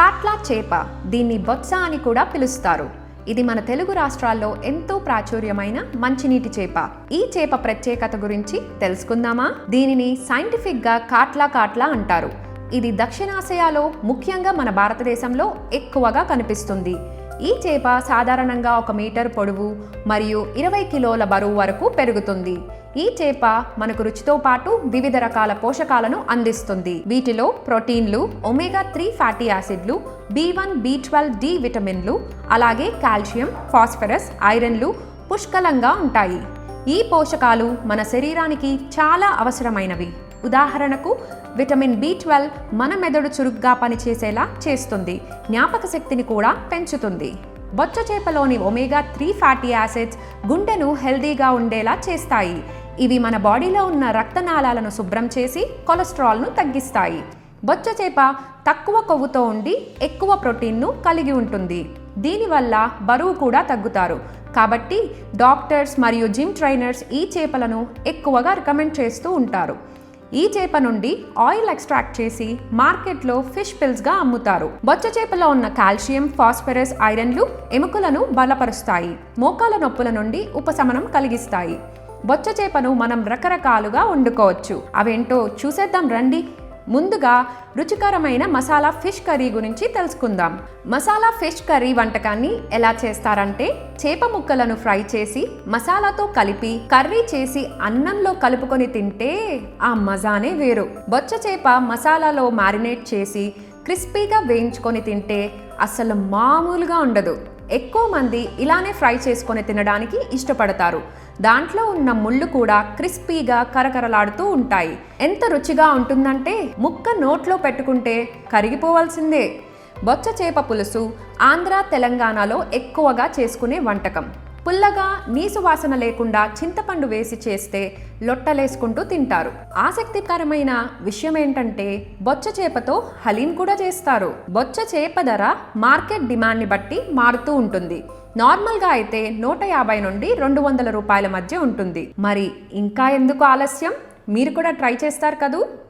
కాట్లా చేప, దీన్ని బొత్స అని కూడా పిలుస్తారు. ఇది మన తెలుగు రాష్ట్రాల్లో ఎంతో ప్రాచుర్యమైన మంచినీటి చేప. ఈ చేప ప్రత్యేకత గురించి తెలుసుకుందామా? దీనిని సైంటిఫిక్ గా కాట్లా కాట్లా అంటారు. ఇది దక్షిణాసియాలో, ముఖ్యంగా మన భారతదేశంలో ఎక్కువగా కనిపిస్తుంది. ఈ చేప సాధారణంగా 1 మీటర్ పొడవు మరియు 20 కిలోల బరువు వరకు పెరుగుతుంది. ఈ చేప మనకు రుచితో పాటు వివిధ రకాల పోషకాలను అందిస్తుంది. వీటిలో ప్రోటీన్లు, omega 3 fatty యాసిడ్లు, B1, B12, D విటమిన్లు, అలాగే కాల్షియం, ఫాస్ఫరస్, ఐరన్లు పుష్కలంగా ఉంటాయి. ఈ పోషకాలు మన శరీరానికి చాలా అవసరమైనవి. ఉదాహరణకు విటమిన్ B12 మన మెదడు చురుగ్గా పనిచేసేలా చేస్తుంది, జ్ఞాపక శక్తిని కూడా పెంచుతుంది. బొచ్చ చేపలోని ఒమేగా 3 ఫ్యాటీ యాసిడ్స్ గుండెను హెల్దీగా ఉండేలా చేస్తాయి. ఇవి మన బాడీలో ఉన్న రక్తనాళాలను శుభ్రం చేసి కొలెస్ట్రాల్ను తగ్గిస్తాయి. బొచ్చ చేప తక్కువ కొవ్వుతో ఉండి ఎక్కువ ప్రోటీన్ను కలిగి ఉంటుంది. దీనివల్ల బరువు కూడా తగ్గుతారు. కాబట్టి డాక్టర్స్ మరియు జిమ్ ట్రైనర్స్ ఈ చేపలను ఎక్కువగా రికమెండ్ చేస్తూ ఉంటారు. ఈ చేప నుండి ఆయిల్ ఎక్స్ట్రాక్ట్ చేసి మార్కెట్లో ఫిష్ పిల్స్గా అమ్ముతారు. బొచ్చ చేపలో ఉన్న కాల్షియం, ఫాస్ఫరస్, ఐరన్లు ఎముకలను బలపరుస్తాయి, మోకాల నొప్పుల నుండి ఉపశమనం కలిగిస్తాయి. బొచ్చ చేపను మనం రకరకాలుగా వండుకోవచ్చు. అవేంటో చూసేద్దాం రండి. ముందుగా రుచికరమైన మసాలా ఫిష్ కర్రీ గురించి తెలుసుకుందాం. మసాలా ఫిష్ కర్రీ వంటకాన్ని ఎలా చేస్తారంటే, చేప ముక్కలను ఫ్రై చేసి మసాలాతో కలిపి కర్రీ చేసి అన్నంలో కలుపుకొని తింటే ఆ మజానే వేరు. బొచ్చ చేప మసాలాలో మ్యారినేట్ చేసి క్రిస్పీగా వేయించుకొని తింటే అసలు మామూలుగా ఉండదు. ఎక్కువ మంది ఇలానే ఫ్రై చేసుకొని తినడానికి ఇష్టపడతారు. దాంట్లో ఉన్న ముళ్ళు కూడా క్రిస్పీగా కరకరలాడుతూ ఉంటాయి. ఎంత రుచిగా ఉంటుందంటే ముక్క నోట్లో పెట్టుకుంటే కరిగిపోవాల్సిందే. బొచ్చ చేప పులుసు ఆంధ్ర, తెలంగాణలో ఎక్కువగా చేసుకునే వంటకం. పుల్లగా, నీసు వాసన లేకుండా చింతపండు వేసి చేస్తే లొట్టలేసుకుంటూ తింటారు. ఆసక్తికరమైన విషయం ఏంటంటే బొచ్చ చేపతో హలీం కూడా చేస్తారు. బొచ్చ చేప ధర మార్కెట్ డిమాండ్ని బట్టి మారుతూ ఉంటుంది. నార్మల్గా అయితే 150 నుండి 200 రూపాయల మధ్య ఉంటుంది. మరి ఇంకా ఎందుకు ఆలస్యం? మీరు కూడా ట్రై చేస్తారు కదూ.